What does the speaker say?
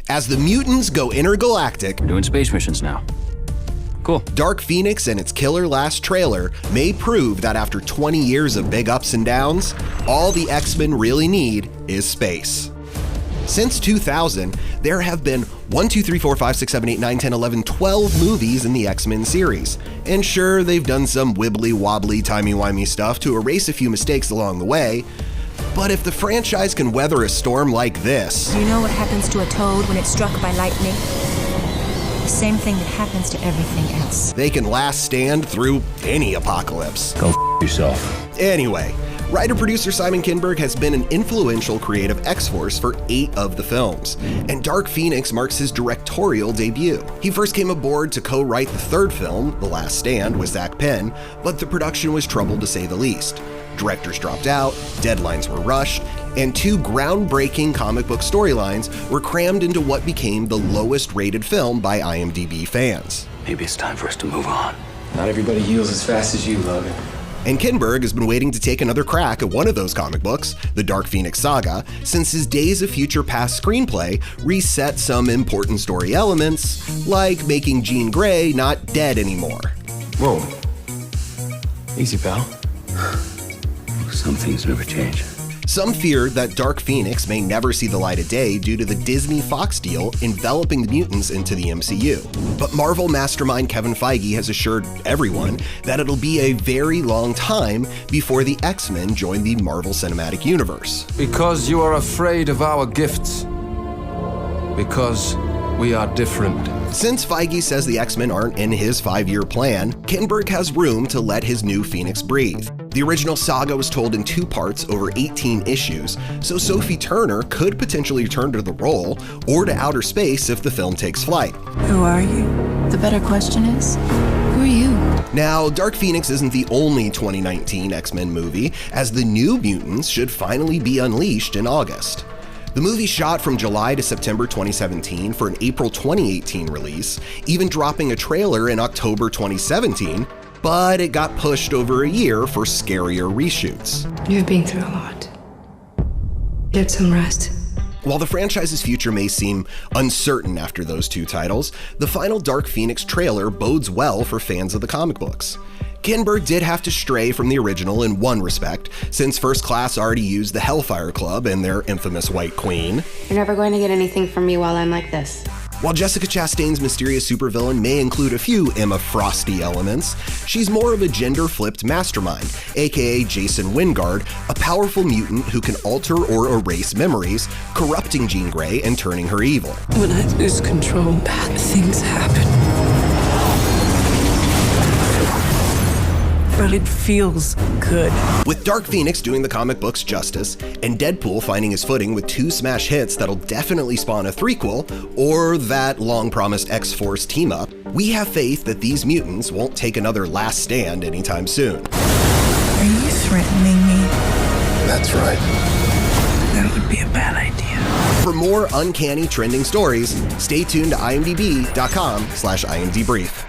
As the mutants go intergalactic, We're doing space missions now. Cool. Dark Phoenix and its killer last trailer may prove that after 20 years of big ups and downs, all the X-Men really need is space. Since 2000, there have been 12 movies in the X-Men series. And sure, they've done some wibbly-wobbly, timey-wimey stuff to erase a few mistakes along the way, but if the franchise can weather a storm like this... Do you know what happens to a toad when it's struck by lightning? The same thing that happens to everything else. They can last stand through any apocalypse. Go yourself. Anyway, writer-producer Simon Kinberg has been an influential creative X-Force for 8 of the films, and Dark Phoenix marks his directorial debut. He first came aboard to co-write the 3rd film, The Last Stand, with Zach Penn, but the production was troubled to say the least. Directors dropped out, deadlines were rushed, and 2 groundbreaking comic book storylines were crammed into what became the lowest rated film by IMDb fans. Maybe it's time for us to move on. Not everybody heals as fast as you, Logan. And Kinberg has been waiting to take another crack at one of those comic books, the Dark Phoenix Saga, since his Days of Future Past screenplay reset some important story elements, like making Jean Grey not dead anymore. Whoa. Easy, pal. Some things never change. Some feared that Dark Phoenix may never see the light of day due to the Disney-Fox deal enveloping the mutants into the MCU. But Marvel mastermind Kevin Feige has assured everyone that it'll be a very long time before the X-Men join the Marvel Cinematic Universe. Because you are afraid of our gifts. Because we are different. Since Feige says the X-Men aren't in his 5-year plan, Kinberg has room to let his new Phoenix breathe. The original Saga was told in 2 parts over 18 issues, so Sophie Turner could potentially return to the role or to outer space if the film takes flight. Who are you? The better question is, who are you? Now, Dark Phoenix isn't the only 2019 X-Men movie, as the New Mutants should finally be unleashed in August. The movie shot from July to September 2017 for an April 2018 release, even dropping a trailer in October 2017, but it got pushed over a year for scarier reshoots. You've been through a lot. Get some rest. While the franchise's future may seem uncertain after those 2 titles, the final Dark Phoenix trailer bodes well for fans of the comic books. Kinberg did have to stray from the original in one respect, since First Class already used the Hellfire Club and their infamous White Queen. You're never going to get anything from me while I'm like this. While Jessica Chastain's mysterious supervillain may include a few Emma Frosty elements, she's more of a gender-flipped mastermind, aka Jason Wingard, a powerful mutant who can alter or erase memories, corrupting Jean Grey and turning her evil. When I lose control, bad things happen. But it feels good. With Dark Phoenix doing the comic books justice, and Deadpool finding his footing with 2 smash hits that'll definitely spawn a threequel, or that long-promised X-Force team-up, we have faith that these mutants won't take another last stand anytime soon. Are you threatening me? That's right. That would be a bad idea. For more uncanny trending stories, stay tuned to imdb.com/imdbrief.